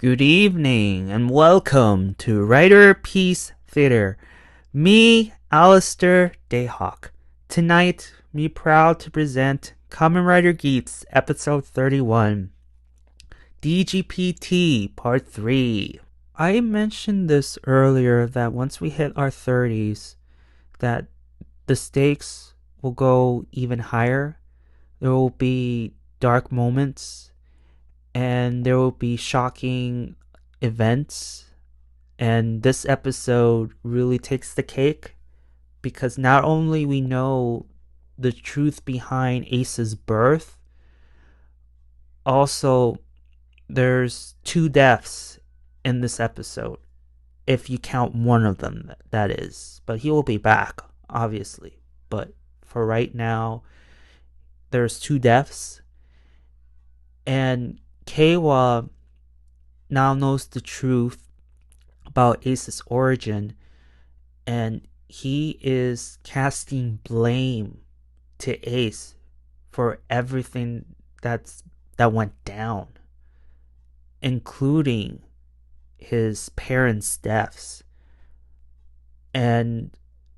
Good evening and welcome to Riderpiece Theater. Me, Alistair Dayhawk. Tonight, me proud to present Kamen Rider Geats episode 31. DGP Tea part 3. I mentioned this earlier that once we hit our 30s, that the stakes will go even higher. There will be dark moments and there will be shocking events. And this episode really takes the cake because not only we know the truth behind Ace's birth, also there's 2 deaths in this episode, if you count one of them, that is. But he will be back, obviously. But for right now, there's 2 deaths. And Keiwa now knows the truth about Ace's origin, and he is casting blame to Ace for everything that went down, including his parents' deaths. And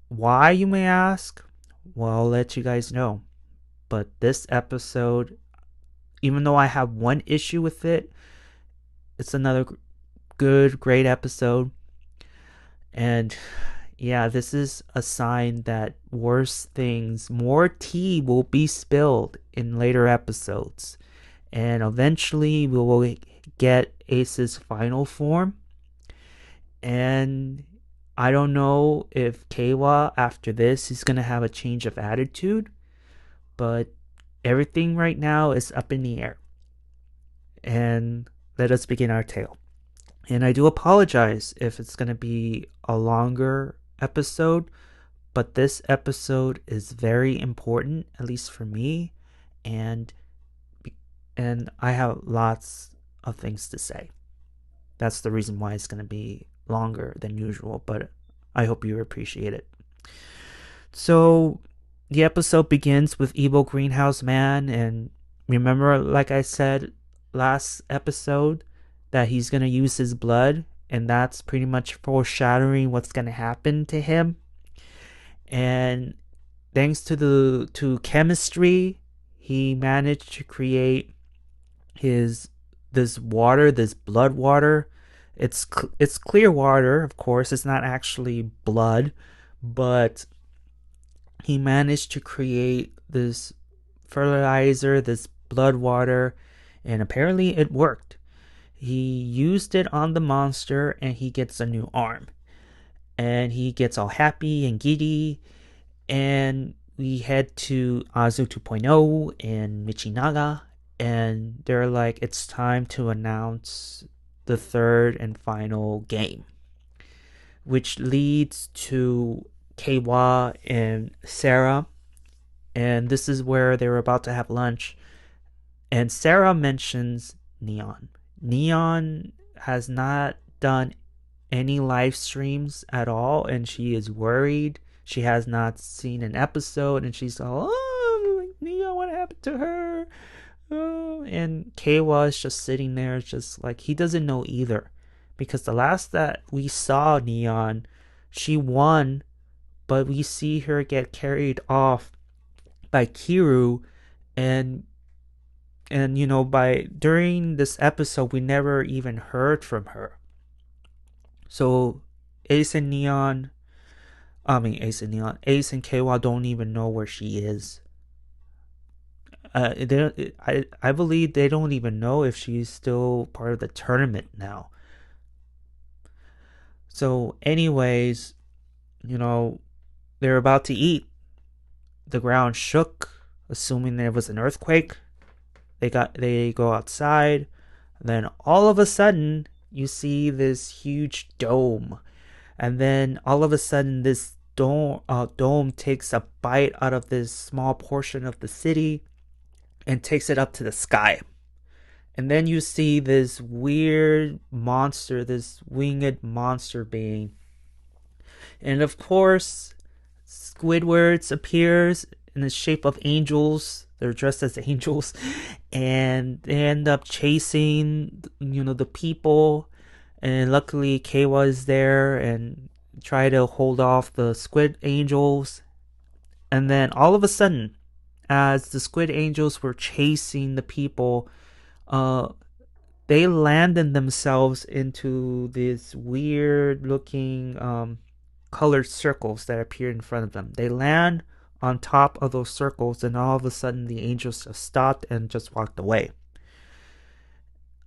why, you may ask? Well, I'll let you guys know. But this episode, even though I have one issue with it, it's another great episode. And yeah, this is a sign that worse things, more tea will be spilled in later episodes. And eventually we will get Ace's final form. And I don't know if Keiwa after this is going to have a change of attitude, but everything right now is up in the air. And let us begin our tale. And I do apologize if it's going to be a longer episode, but this episode is very important, at least for me, and I have lots of things to say. That's the reason why it's going to be longer than usual, but I hope you appreciate it. So the episode begins with evil greenhouse man, and remember, like I said last episode, that he's going to use his blood, and that's pretty much foreshadowing what's going to happen to him. And thanks to chemistry, he managed to create this blood water. It's clear water, of course. It's not actually blood, but he managed to create this fertilizer, this blood water, and apparently it worked. He used it on the monster and he gets a new arm. And he gets all happy and giddy. And we head to Azu 2.0 and Michinaga. And they're like, it's time to announce the third and final game. Which leads to Keiwa and Sarah. And this is where they were about to have lunch. And Sarah mentions Neon. Neon has not done any live streams at all, and she is worried. She has not seen an episode, and she's all, oh, Neon, what happened to her? Oh. And Keiwa is just sitting there, just like, he doesn't know either. Because the last that we saw Neon, she won, but we see her get carried off by Kiru, and during this episode we never even heard from her. So Ace and Keiwa don't even know where she is. I believe they don't even know if she's still part of the tournament now. So anyways, they're about to eat. The ground shook, assuming there was an earthquake. They go outside, and then all of a sudden you see this huge dome, and then all of a sudden this dome takes a bite out of this small portion of the city and takes it up to the sky. And then you see this weird monster, this winged monster being, and of course Squidward appears in the shape of angels. They're dressed as angels, and they end up chasing, the people. And luckily, Keiwa is there and try to hold off the squid angels. And then all of a sudden, as the squid angels were chasing the people, uh, they landed themselves into these weird looking colored circles that appear in front of them. They land on top of those circles, and all of a sudden the angels just stopped and just walked away.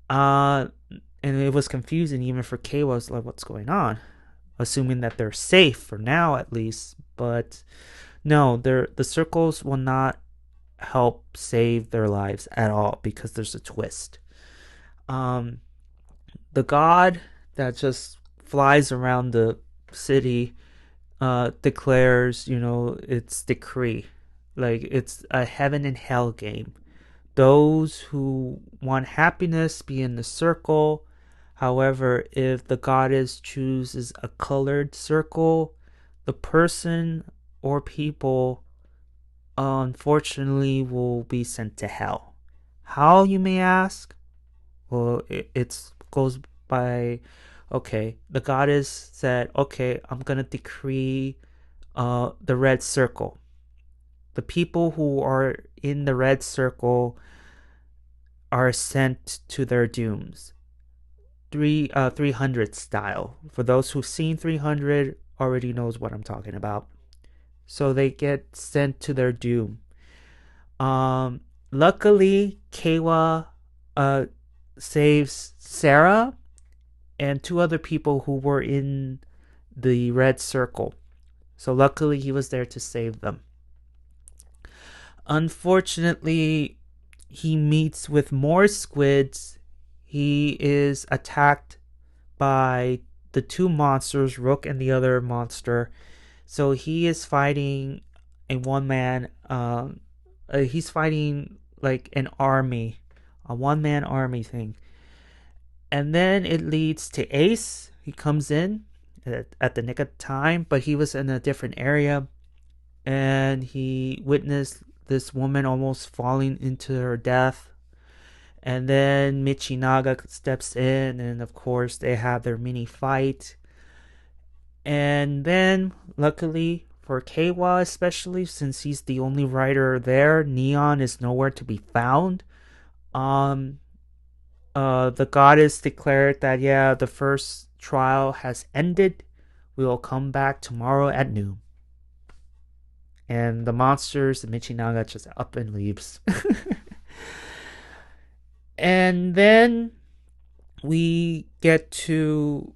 And it was confusing even for Kay. Was like, what's going on? Assuming that they're safe for now at least, but no, the circles will not help save their lives at all because there's a twist. Um, the god that just flies around the city declares, its decree. Like, it's a heaven and hell game. Those who want happiness be in the circle. However, if the goddess chooses a colored circle, the person or people unfortunately will be sent to hell. How, you may ask? Well, it goes by, okay, the goddess said, okay, I'm gonna decree the red circle. The people who are in the red circle are sent to their dooms. 300 style. For those who've seen 300, already knows what I'm talking about. So they get sent to their doom. Luckily, Keiwa saves Sarah and two other people who were in the red circle. So luckily he was there to save them. Unfortunately, he meets with more squids. He is attacked by the two monsters, Rook and the other monster. So he is fighting a one-man. He's fighting like an army, a one-man army thing. And then it leads to Ace. He comes in at the nick of time, but he was in a different area, and he witnessed this woman almost falling into her death. And then Michinaga steps in, and of course they have their mini fight. And then, luckily for Keiwa especially, since he's the only rider there, Neon is nowhere to be found. The goddess declared that, yeah, the first trial has ended. We will come back tomorrow at noon. And the monsters, the Michinaga, just up and leaves. And then we get to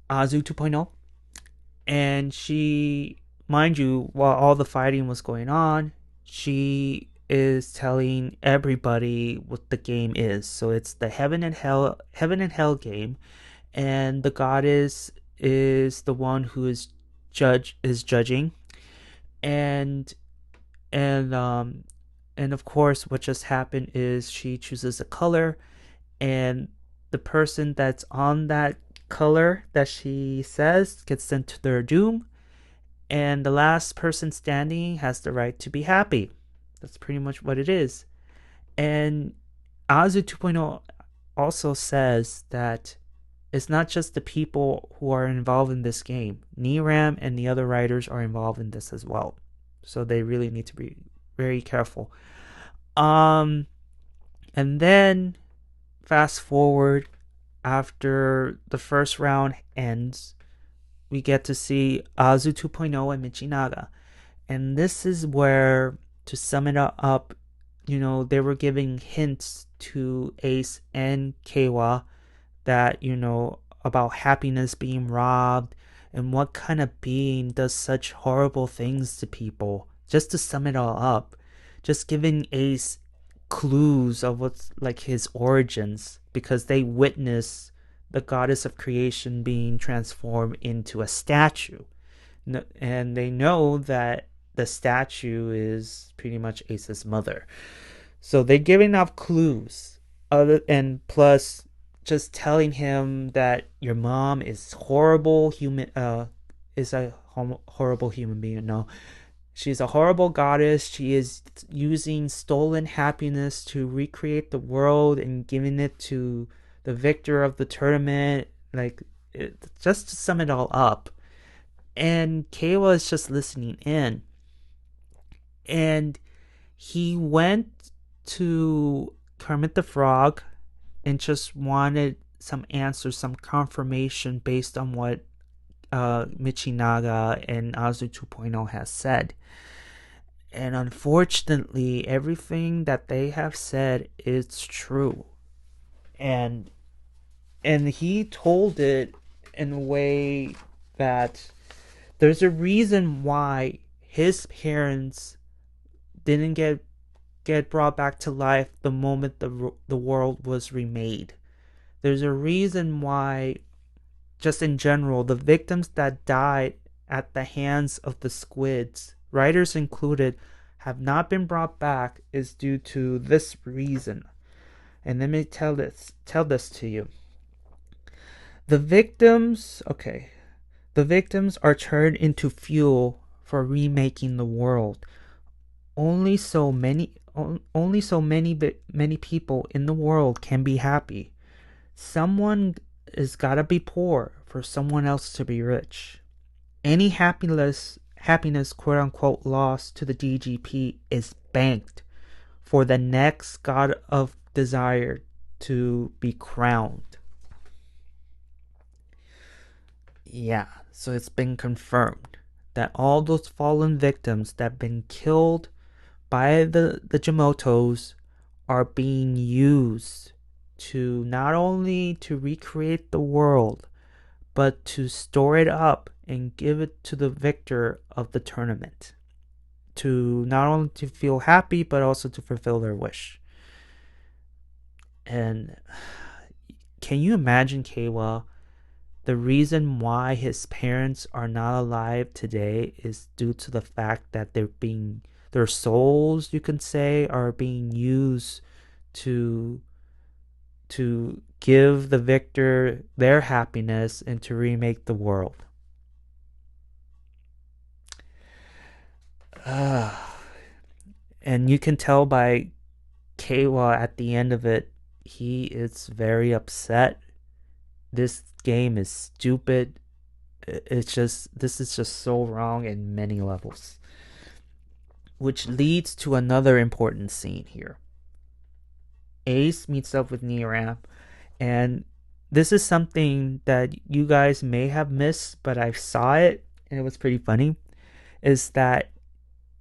Azu 2.0. And she, mind you, while all the fighting was going on, she is telling everybody what the game is. So it's the Heaven and Hell game, and the goddess is the one who is judging, and of course what just happened is she chooses a color, and the person that's on that color that she says gets sent to their doom, and the last person standing has the right to be happy. That's pretty much what it is. And Azu 2.0 also says that it's not just the people who are involved in this game. Niram and the other writers are involved in this as well. So they really need to be very careful. And then fast forward, after the first round ends, we get to see Azu 2.0 and Michinaga. And this is where, to sum it up, they were giving hints to Ace and Keiwa that, about happiness being robbed and what kind of being does such horrible things to people. Just to sum it all up, just giving Ace clues of what's like his origins, because they witness the goddess of creation being transformed into a statue, and they know that the statue is pretty much Ace's mother. So they're giving off clues, and plus just telling him that your mom is horrible human, is a horrible human being. No, She's a horrible goddess. She is using stolen happiness to recreate the world and giving it to the victor of the tournament. Like, just to sum it all up. And Kayla is just listening in. And he went to Kermit the Frog and just wanted some answers, some confirmation based on what Michinaga and Azu 2.0 has said. And unfortunately, everything that they have said is true. And he told it in a way that there's a reason why his parents didn't get brought back to life the moment the world was remade. There's a reason why, just in general, the victims that died at the hands of the squids, writers included, have not been brought back is due to this reason. And let me tell this to you. The victims are turned into fuel for remaking the world. Only so many people in the world can be happy. Someone has gotta be poor for someone else to be rich. Any happiness quote unquote lost to the DGP is banked for the next god of desire to be crowned. Yeah, so it's been confirmed that all those fallen victims that have been killed by the Jimotos are being used to not only to recreate the world, but to store it up and give it to the victor of the tournament, to not only to feel happy but also to fulfill their wish. And can you imagine, Keiwa? The reason why his parents are not alive today is due to the fact that their souls, you can say, are being used to give the victor their happiness and to remake the world. And you can tell by Keiwa at the end of it, he is very upset. This game is stupid. This is just so wrong in many levels. Which leads to another important scene here. Ace meets up with Niram, and this is something that you guys may have missed, but I saw it and it was pretty funny. Is that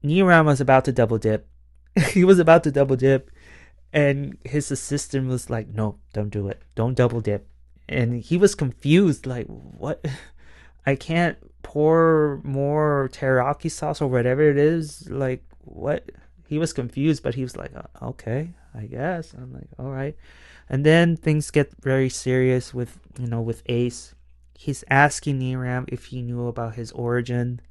Niram was about to double dip. He was about to double dip, and his assistant was like, "No, don't do it. Don't double dip." And he was confused, like, "What? I can't pour more teriyaki sauce or whatever it is. Like, what?" He was confused, but he was like, "Okay, I guess." I'm like, "All right." And then things get very serious with Ace. He's asking Niram if he knew about his origin,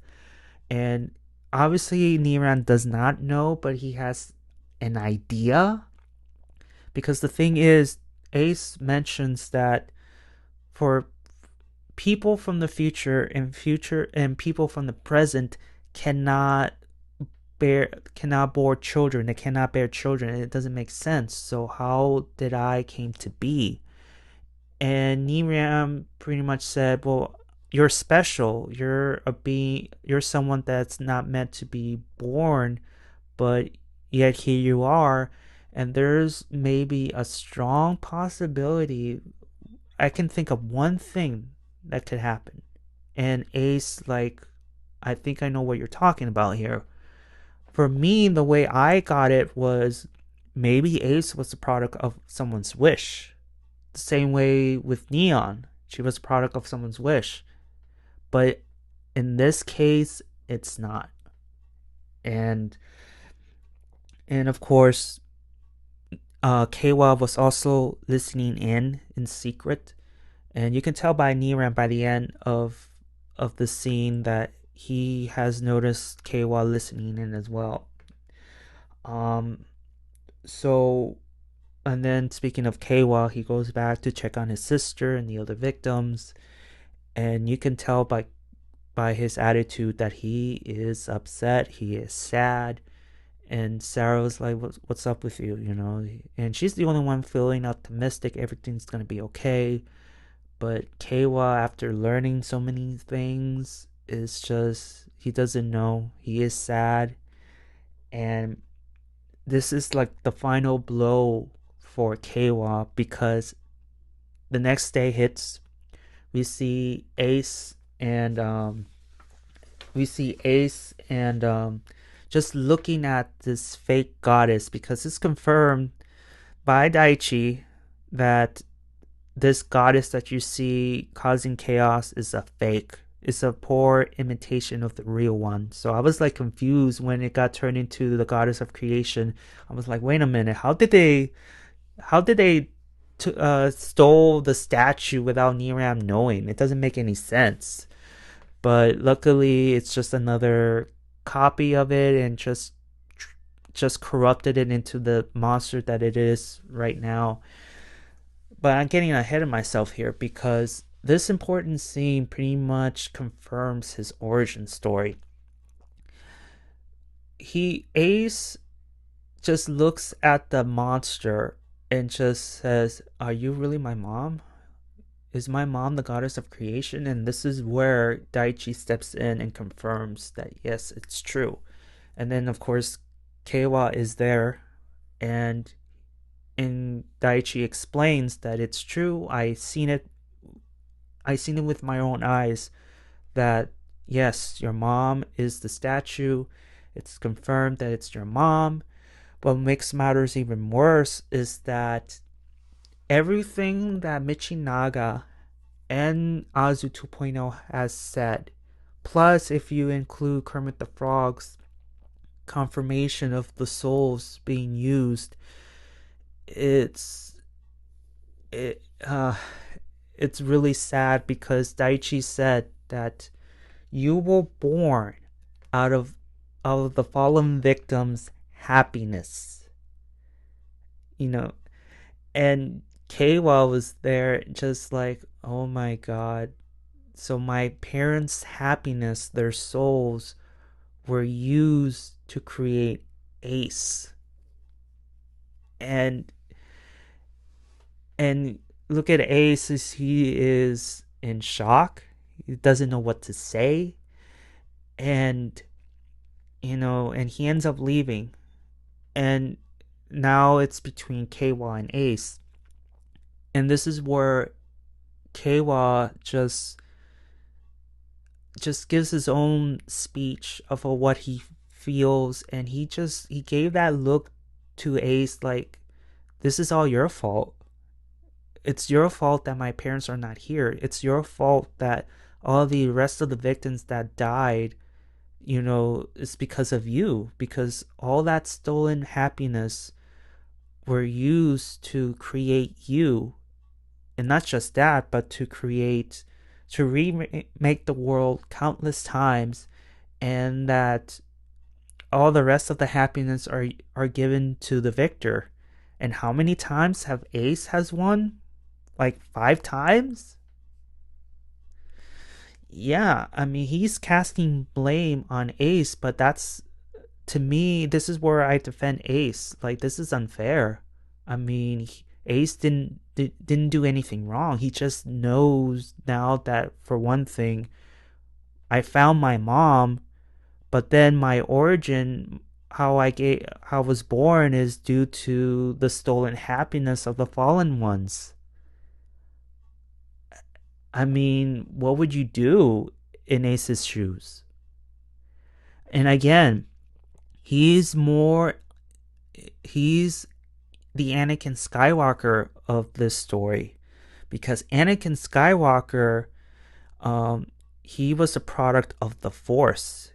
and obviously Niram does not know, but he has an idea, because the thing is, Ace mentions that for people from the future and people from the present cannot bear children. They cannot bear children. It doesn't make sense. So how did I came to be? And Niram pretty much said, "Well, you're special. You're a being. You're someone that's not meant to be born, but yet here you are. And there's maybe a strong possibility. I can think of one thing that could happen." And Ace, like, "I think I know what you're talking about here." For me, the way I got it was maybe Ace was the product of someone's wish. The same way with Neon, she was a product of someone's wish. But in this case, it's not. And of course, Keiwa was also listening in secret. And you can tell by Niram by the end of the scene that he has noticed Keiwa listening in as well. So, and then speaking of Keiwa, he goes back to check on his sister and the other victims. And you can tell by by his attitude that he is upset, he is sad. And Sarah was like, what's up with you, you know? And she's the only one feeling optimistic, everything's gonna be okay. But Keiwa, after learning so many things, is just, he doesn't know. He is sad. And this is like the final blow for Keiwa, because the next day hits. We see Ace and just looking at this fake goddess, because it's confirmed by Daichi that this goddess that you see causing chaos is a fake. It's a poor imitation of the real one. So I was like confused when it got turned into the goddess of creation. I was like, wait a minute, how did they stole the statue without Niram knowing? It doesn't make any sense. But luckily, it's just another copy of it, and just corrupted it into the monster that it is right now. But I'm getting ahead of myself here, because this important scene pretty much confirms his origin story. Ace just looks at the monster and just says, "Are you really my mom? Is my mom the goddess of creation?" And this is where Daichi steps in and confirms that yes, it's true. And then of course Keiwa is there, and Daichi explains that it's true. I seen it with my own eyes, that yes, your mom is the statue. It's confirmed that it's your mom. What makes matters even worse is that everything that Michinaga and Azu 2.0 has said, plus if you include Kermit the Frog's confirmation of the souls being used, it's really sad, because Daichi said that you were born out of the fallen victim's happiness, you know. And Keiwa was there just like, oh my god, so my parents' happiness, their souls, were used to create Ace. And look at Ace, as he is in shock. He doesn't know what to say. And and he ends up leaving. And now it's between Keiwa and Ace. And this is where Keiwa just gives his own speech of what he feels, and he gave that look to Ace like, this is all your fault. It's your fault that my parents are not here. It's your fault that all the rest of the victims that died, it's because of you, because all that stolen happiness were used to create you. And not just that, but to remake the world countless times, and that all the rest of the happiness are given to the victor. And how many times have Ace has won? Like 5 times? Yeah, I mean, he's casting blame on Ace, but that's, to me, this is where I defend Ace. Like, this is unfair. I mean, Ace didn't do anything wrong. He just knows now that, for one thing, I found my mom, but then my origin, how I was born, is due to the stolen happiness of the fallen ones. I mean, what would you do in Ace's shoes? And again, he's the Anakin Skywalker of this story, because Anakin Skywalker, he was a product of the Force.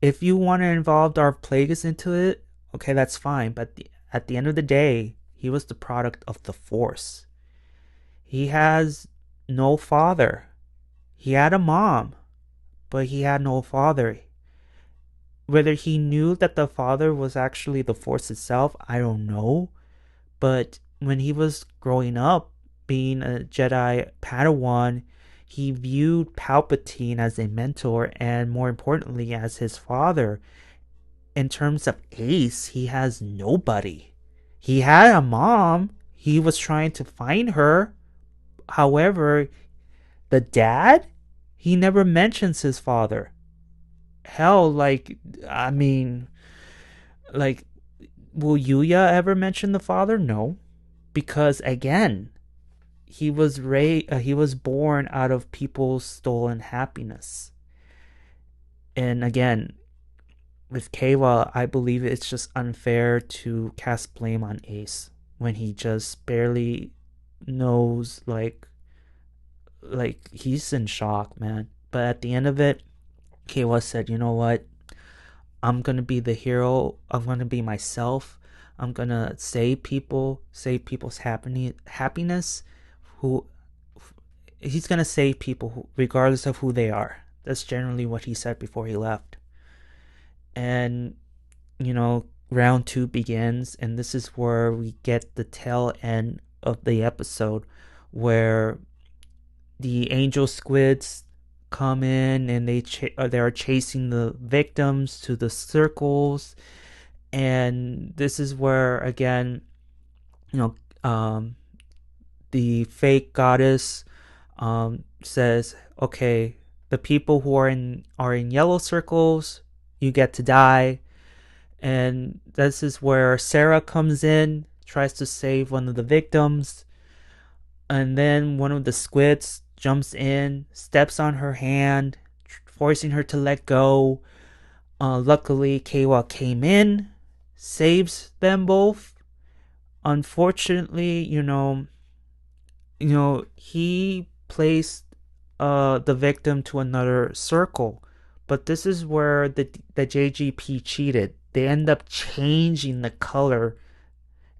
If you want to involve Darth Plagueis into it, okay, that's fine. But at the end of the day, he was the product of the Force. He has no father. He had a mom, but he had no father. Whether he knew that the father was actually the Force itself, I don't know. But when he was growing up, being a Jedi Padawan, he viewed Palpatine as a mentor and, more importantly, as his father. In terms of Ace, he has nobody. He had a mom. He was trying to find her. However, the dad, he never mentions his father. Hell, I mean, like, will Yuya ever mention the father? No, because again, he was born out of people's stolen happiness. And again, with Keiwa, I believe it's just unfair to cast blame on Ace when he just barely knows, he's in shock, man. But at the end of it, Keiwa said, "You know what? I'm gonna be the hero. I'm gonna be myself. I'm gonna save people, save people's happiness. Who he's gonna save people regardless of who they are." That's generally what he said before he left. And round two begins, and this is where we get the tail end of the episode, where the angel squids come in and they are chasing the victims to the circles. And this is where again, you know, the fake goddess says, "Okay, the people who are in yellow circles, you get to die." And this is where Sarah comes in, tries to save one of the victims, and then one of the squids jumps in, steps on her hand, forcing her to let go. Luckily, Keiwa came in, saves them both. Unfortunately, he placed the victim to another circle, but this is where the JGP cheated. They end up changing the color,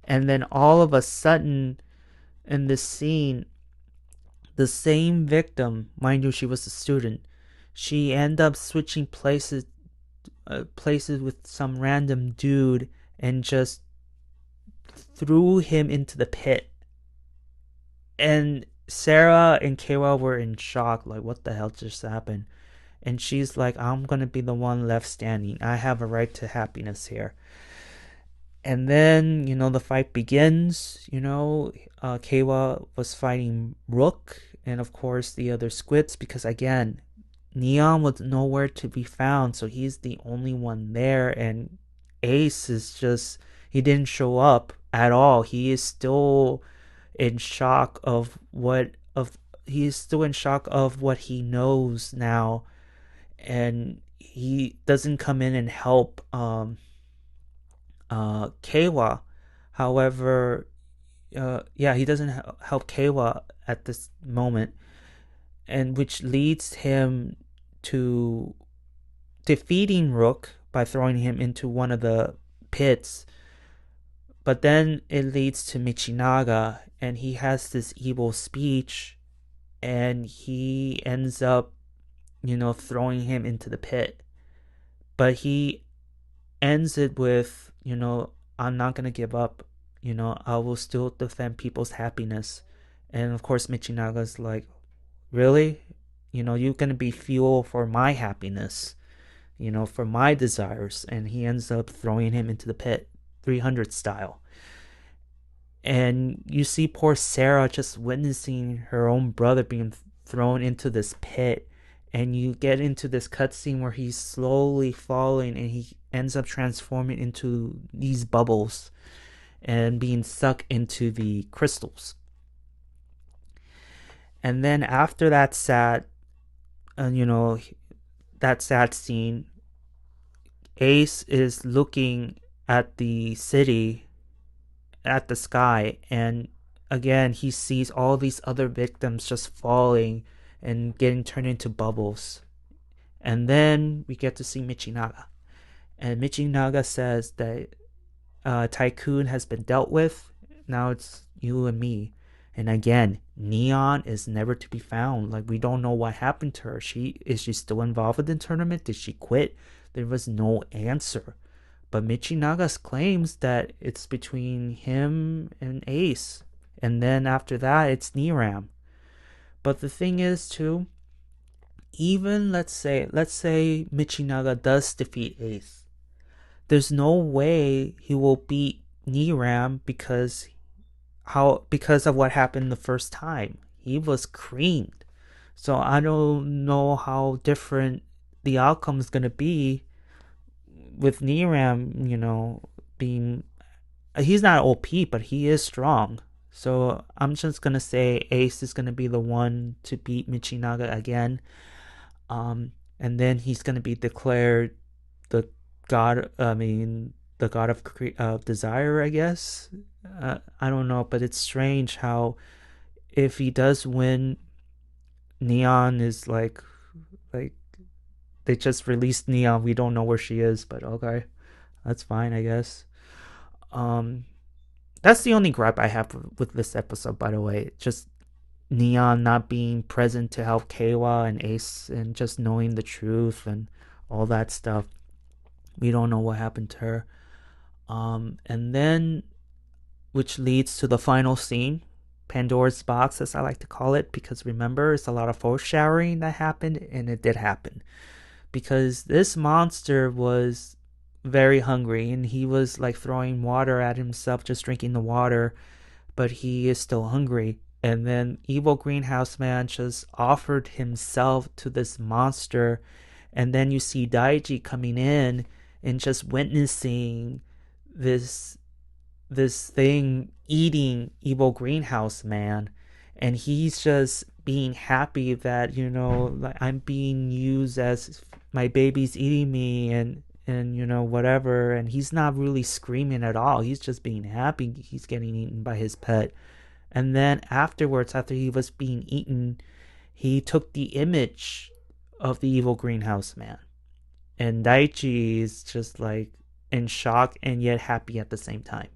and then all of a sudden, in this scene, the same victim, mind you, she was a student, she ended up switching places with some random dude and just threw him into the pit. And Sarah and Keiwa were in shock, like, what the hell just happened? And she's like, "I'm gonna be the one left standing. I have a right to happiness here." And then, the fight begins. Keiwa was fighting Rook and, of course, the other squids, because, again, Neon was nowhere to be found, so he's the only one there. And Ace is just, he didn't show up at all. He is still in shock of what he knows now, and he doesn't come in and help Keiwa. However, he doesn't help Keiwa at this moment, and which leads him to defeating Rook by throwing him into one of the pits. But then it leads to Michinaga, and he has this evil speech, and he ends up, throwing him into the pit. But he ends it with, "I'm not going to give up. I will still defend people's happiness." And of course, Michinaga's like, "Really? You're going to be fuel for my happiness, for my desires." And he ends up throwing him into the pit, 300 style. And you see poor Sarah just witnessing her own brother being thrown into this pit. And you get into this cutscene where he's slowly falling, and he ends up transforming into these bubbles and being sucked into the crystals. And then after that sad scene, Ace is looking at the city, at the sky, and again he sees all these other victims just falling and getting turned into bubbles. And then we get to see Michinaga, and Michinaga says that Tycoon has been dealt with. Now it's you and me. And again, Neon is never to be found. Like, we don't know what happened to her. Is she still involved in the tournament? Did she quit? There was no answer. But Michinaga claims that it's between him and Ace. And then after that, it's Niram. But the thing is too, even let's say Michinaga does defeat Ace. There's no way he will beat Niram because of what happened the first time. He was creamed. So I don't know how different the outcome is gonna be with Niram, being he's not OP, but he is strong. So I'm just gonna say Ace is gonna be the one to beat Michinaga again. And then he's gonna be declared the god. I mean, the god of desire, I guess. I don't know, but it's strange how if he does win, Neon is like they just released Neon. We don't know where she is, but okay, that's fine, I guess. Um, that's the only gripe I have with this episode, by the way. Just Neon not being present to help Keiwa and Ace, and just knowing the truth and all that stuff. We don't know what happened to her. And then, which leads to the final scene, Pandora's box, as I like to call it, because remember, it's a lot of foreshadowing that happened, and it did happen. Because this monster was very hungry, and he was like throwing water at himself, just drinking the water, but he is still hungry. And then evil greenhouse man just offered himself to this monster, and then you see Daiji coming in and just witnessing this this thing eating evil greenhouse man, and he's just being happy that like I'm being used as my baby's eating me, and whatever, and he's not really screaming at all. He's just being happy he's getting eaten by his pet. And then afterwards, after he was being eaten, he took the image of the evil greenhouse man, and Daichi is just like in shock and yet happy at the same time.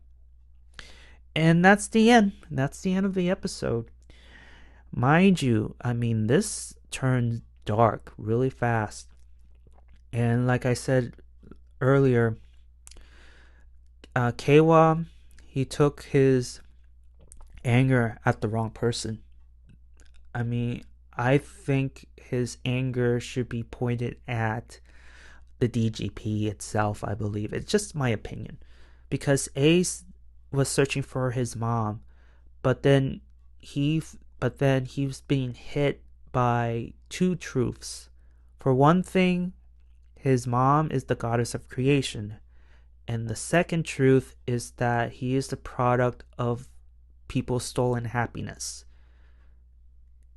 And that's the end. That's the end of the episode. Mind you, I mean, this turned dark really fast. And like I said earlier, Keiwa, he took his anger at the wrong person. I mean, I think his anger should be pointed at the DGP itself, I believe. It's just my opinion. Because Ace was searching for his mom, but then he was being hit by two truths. For one thing, his mom is the goddess of creation, and the second truth is that he is the product of people's stolen happiness.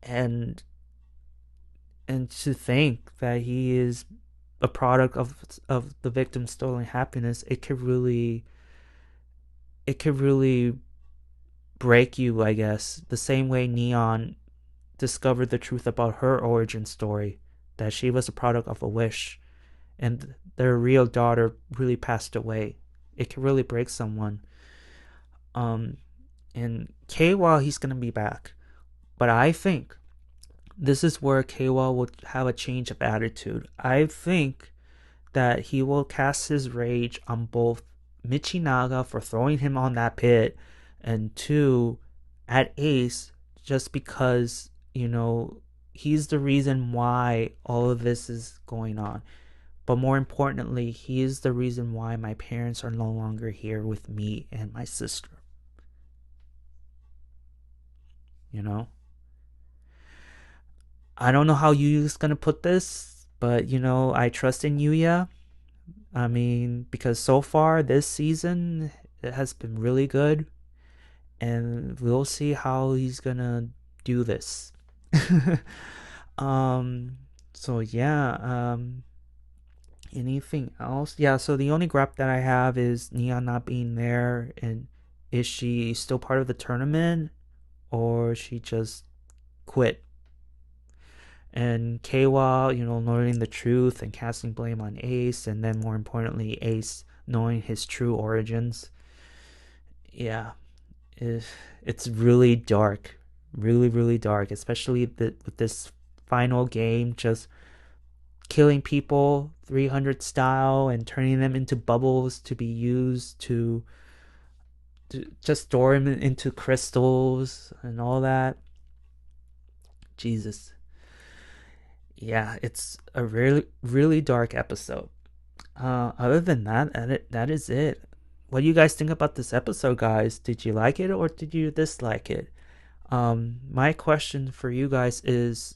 And to think that he is a product of the victim's stolen happiness, it could really break you, I guess, the same way Neon discovered the truth about her origin story, that she was a product of a wish and their real daughter really passed away. It can really break someone. And Keiwa, he's gonna be back, but I think this is where Keiwa will have a change of attitude. I think that he will cast his rage on both Michinaga for throwing him on that pit, and two, at Ace, just because he's the reason why all of this is going on. But more importantly, he is the reason why my parents are no longer here with me and my sister. I don't know how Yuya's gonna put this, but I trust in Yuya. I mean, because so far this season it has been really good, and we'll see how he's gonna do this. So yeah, anything else? Yeah, so the only gripe that I have is Neon not being there, and is she still part of the tournament, or she just quit? And Keiwa, learning the truth and casting blame on Ace, and then more importantly, Ace knowing his true origins. Yeah, it's really dark, really, really dark, especially with this final game, just killing people 300 style and turning them into bubbles to be used to just store them into crystals and all that. Jesus. Yeah, it's a really, really dark episode. Other than that, that is it. What do you guys think about this episode, guys? Did you like it or did you dislike it? My question for you guys is,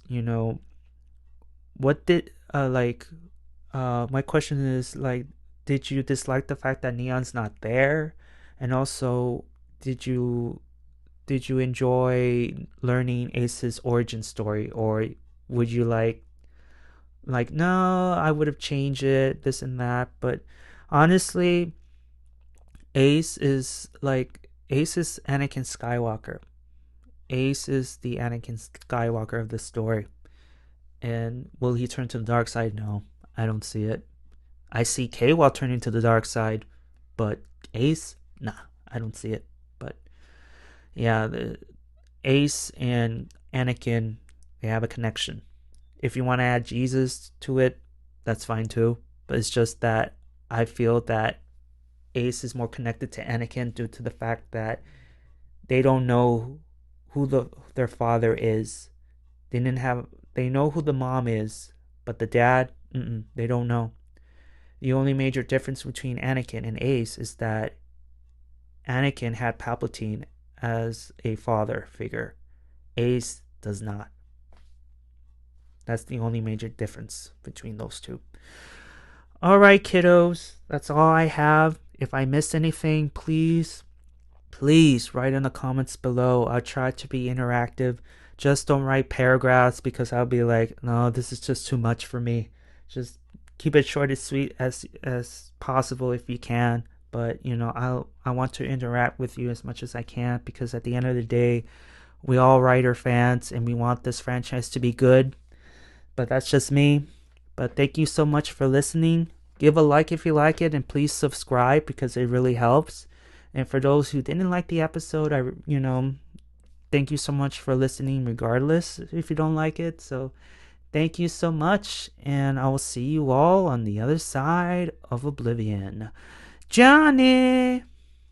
what did my question is like, did you dislike the fact that Neon's not there? And also, did you enjoy learning Ace's origin story, or would you no, I would have changed it, this and that? But honestly, Ace is Anakin Skywalker. Ace is the Anakin Skywalker of the story. And will he turn to the dark side? No, I don't see it. I see K-Wall turning to the dark side, but Ace, nah, I don't see it. But yeah, the Ace and Anakin, they have a connection. If you want to add Jesus to it, that's fine too. But it's just that I feel that Ace is more connected to Anakin due to the fact that they don't know who their father is. They know who the mom is, but the dad, they don't know. The only major difference between Anakin and Ace is that Anakin had Palpatine as a father figure. Ace does not. That's the only major difference between those two. Alright, kiddos, that's all I have. If I missed anything, please write in the comments below. I'll try to be interactive. Just don't write paragraphs because I'll be like, no, this is just too much for me. Just keep it short and sweet as possible if you can. But I want to interact with you as much as I can, because at the end of the day, we all Rider fans and we want this franchise to be good. But that's just me. But thank you so much for listening. Give a like if you like it, and please subscribe because it really helps. And for those who didn't like the episode, thank you so much for listening regardless if you don't like it. So thank you so much, and I will see you all on the other side of Oblivion. Johnny!